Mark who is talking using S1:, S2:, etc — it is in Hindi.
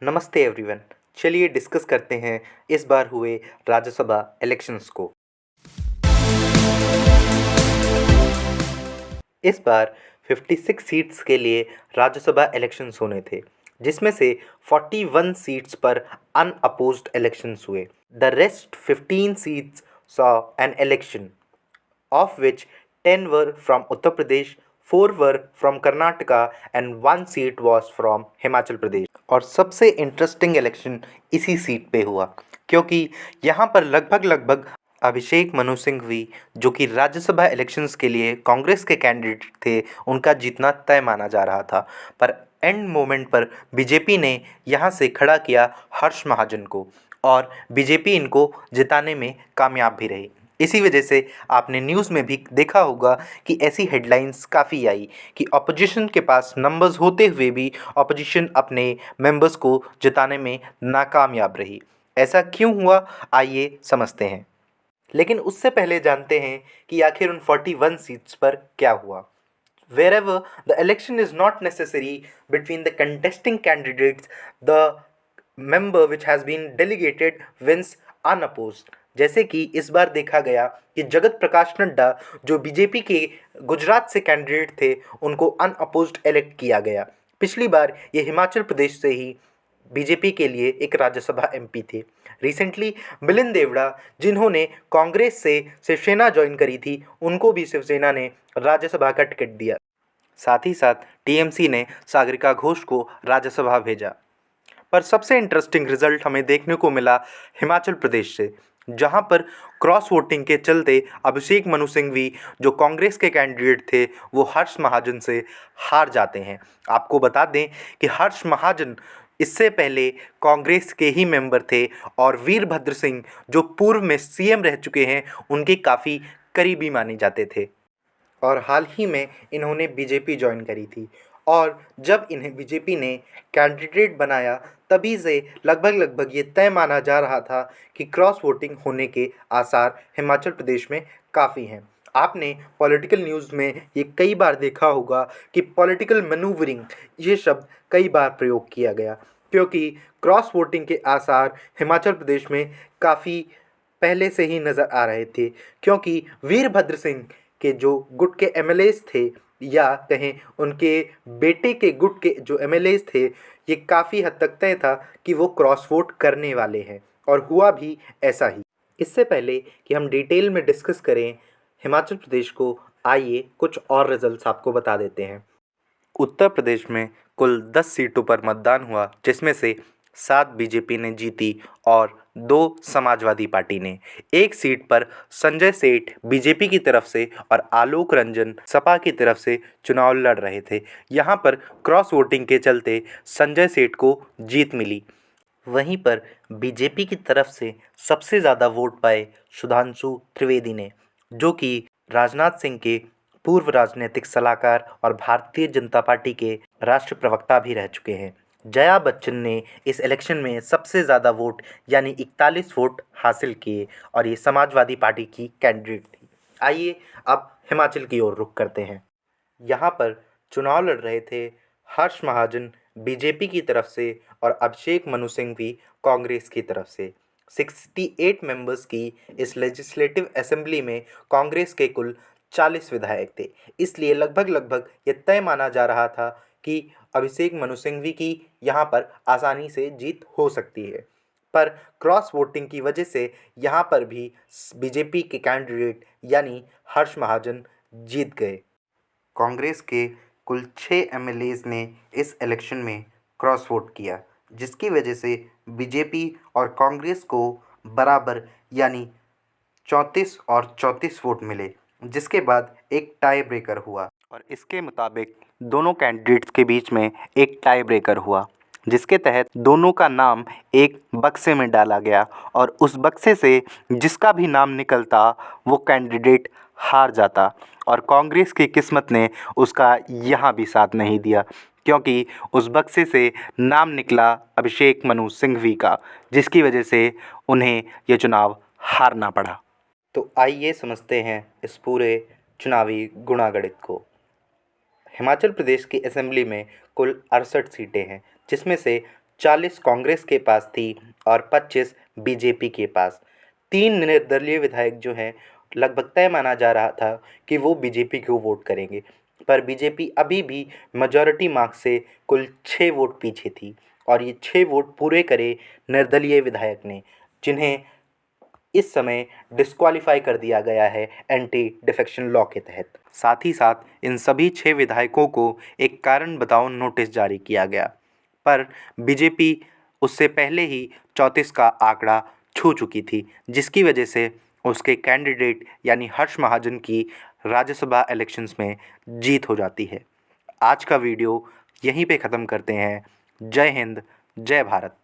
S1: नमस्ते एवरीवन। चलिए डिस्कस करते हैं इस बार हुए राज्यसभा इलेक्शंस को। इस बार 56 सीट्स के लिए राज्यसभा इलेक्शंस होने थे, जिसमें से 41 सीट्स पर अनअपोज्ड इलेक्शंस हुए। The rest 15 seats saw an election, of which 10 were from Uttar Pradesh, 4 were from Karnataka and 1 seat was from Himachal Pradesh. और सबसे इंटरेस्टिंग इलेक्शन इसी सीट पे हुआ, क्योंकि यहाँ पर लगभग अभिषेक मनु सिंघवी, जो कि राज्यसभा इलेक्शंस के लिए कांग्रेस के कैंडिडेट थे, उनका जीतना तय माना जा रहा था। पर एंड मोमेंट पर बीजेपी ने यहाँ से खड़ा किया हर्ष महाजन को, और बीजेपी इनको जिताने में कामयाब भी रही। इसी वजह से आपने न्यूज़ में भी देखा होगा कि ऐसी हेडलाइंस काफ़ी आई कि ऑपोजिशन के पास नंबर्स होते हुए भी ऑपोजिशन अपने मेंबर्स को जिताने में नाकामयाब रही। ऐसा क्यों हुआ, आइए समझते हैं। लेकिन उससे पहले जानते हैं कि आखिर उन 41 सीट्स पर क्या हुआ। Wherever the election is not necessary between the contesting candidates, the member which has been delegated wins unopposed। जैसे कि इस बार देखा गया कि जगत प्रकाश नड्डा, जो बीजेपी के गुजरात से कैंडिडेट थे, उनको अनअपोज्ड इलेक्ट किया गया। पिछली बार ये हिमाचल प्रदेश से ही बीजेपी के लिए एक राज्यसभा एमपी थे। रिसेंटली मिलिंद देवड़ा, जिन्होंने कांग्रेस से शिवसेना ज्वाइन करी थी, उनको भी शिवसेना ने राज्यसभा का टिकट दिया। साथ ही साथ टीएमसी ने सागरिका घोष को राज्यसभा भेजा। पर सबसे इंटरेस्टिंग रिजल्ट हमें देखने को मिला हिमाचल प्रदेश से, जहां पर क्रॉस वोटिंग के चलते अभिषेक मनु सिंघवी, जो कांग्रेस के कैंडिडेट थे, वो हर्ष महाजन से हार जाते हैं। आपको बता दें कि हर्ष महाजन इससे पहले कांग्रेस के ही मेंबर थे और वीरभद्र सिंह, जो पूर्व में सीएम रह चुके हैं, उनके काफ़ी करीबी माने जाते थे। और हाल ही में इन्होंने बीजेपी ज्वाइन करी थी, और जब इन्हें बीजेपी ने कैंडिडेट बनाया, तभी से लगभग ये तय माना जा रहा था कि क्रॉस वोटिंग होने के आसार हिमाचल प्रदेश में काफ़ी हैं। आपने पॉलिटिकल न्यूज़ में ये कई बार देखा होगा कि पॉलिटिकल मैनूवरिंग, ये शब्द कई बार प्रयोग किया गया, क्योंकि क्रॉस वोटिंग के आसार हिमाचल प्रदेश में काफ़ी पहले से ही नज़र आ रहे थे, क्योंकि वीरभद्र सिंह के जो गुट के एमएलएज थे, या कहें उनके बेटे के गुट के जो एमएलएज थे, ये काफ़ी हद तक तय था कि वो क्रॉस वोट करने वाले हैं, और हुआ भी ऐसा ही। इससे पहले कि हम डिटेल में डिस्कस करें हिमाचल प्रदेश को, आइए कुछ और रिजल्ट्स आपको बता देते हैं। उत्तर प्रदेश में कुल 10 सीटों पर मतदान हुआ, जिसमें से 7 बीजेपी ने जीती और 2 समाजवादी पार्टी ने। एक सीट पर संजय सेठ बीजेपी की तरफ से और आलोक रंजन सपा की तरफ से चुनाव लड़ रहे थे। यहाँ पर क्रॉस वोटिंग के चलते संजय सेठ को जीत मिली। वहीं पर बीजेपी की तरफ से सबसे ज़्यादा वोट पाए सुधांशु त्रिवेदी ने, जो कि राजनाथ सिंह के पूर्व राजनीतिक सलाहकार और भारतीय जनता पार्टी के राष्ट्रीय प्रवक्ता भी रह चुके हैं। जया बच्चन ने इस इलेक्शन में सबसे ज़्यादा वोट यानी 41 वोट हासिल किए, और ये समाजवादी पार्टी की कैंडिडेट थी। आइए अब हिमाचल की ओर रुख करते हैं। यहाँ पर चुनाव लड़ रहे थे हर्ष महाजन बीजेपी की तरफ से और अभिषेक मनु सिंघवी कांग्रेस की तरफ से। 68 मेंबर्स की इस लेजिस्लेटिव असेंबली में कांग्रेस के कुल 40 विधायक थे, इसलिए लगभग ये तय माना जा रहा था कि अभिषेक मनु सिंघवी की यहाँ पर आसानी से जीत हो सकती है। पर क्रॉस वोटिंग की वजह से यहाँ पर भी बीजेपी के कैंडिडेट यानी हर्ष महाजन जीत गए। कांग्रेस के कुल 6 एमएलएज ने इस इलेक्शन में क्रॉस वोट किया, जिसकी वजह से बीजेपी और कांग्रेस को बराबर यानी 34 और 34 वोट मिले, जिसके बाद एक टाई ब्रेकर हुआ, और इसके मुताबिक दोनों कैंडिडेट्स के बीच में एक टाई ब्रेकर हुआ, जिसके तहत दोनों का नाम एक बक्से में डाला गया, और उस बक्से से जिसका भी नाम निकलता वो कैंडिडेट हार जाता। और कांग्रेस की किस्मत ने उसका यहाँ भी साथ नहीं दिया, क्योंकि उस बक्से से नाम निकला अभिषेक मनु सिंघवी का, जिसकी वजह से उन्हें ये चुनाव हारना पड़ा। तो आइए समझते हैं इस पूरे चुनावी गुणागणित को। हिमाचल प्रदेश की असेंबली में कुल 68 सीटें हैं, जिसमें से 40 कांग्रेस के पास थी और 25 बीजेपी के पास। 3 निर्दलीय विधायक जो हैं, लगभग तय माना जा रहा था कि वो बीजेपी को वोट करेंगे, पर बीजेपी अभी भी मेजॉरिटी मार्क्स से कुल 6 वोट पीछे थी और ये 6 वोट पूरे करे निर्दलीय विधायक ने, जिन्हें इस समय डिस्क्वालीफाई कर दिया गया है एंटी डिफेक्शन लॉ के तहत। साथ ही साथ इन सभी 6 विधायकों को एक कारण बताओ नोटिस जारी किया गया, पर बीजेपी उससे पहले ही 34 का आंकड़ा छू चुकी थी, जिसकी वजह से उसके कैंडिडेट यानी हर्ष महाजन की राज्यसभा इलेक्शंस में जीत हो जाती है। आज का वीडियो यहीं पे ख़त्म करते हैं। जय हिंद, जय भारत।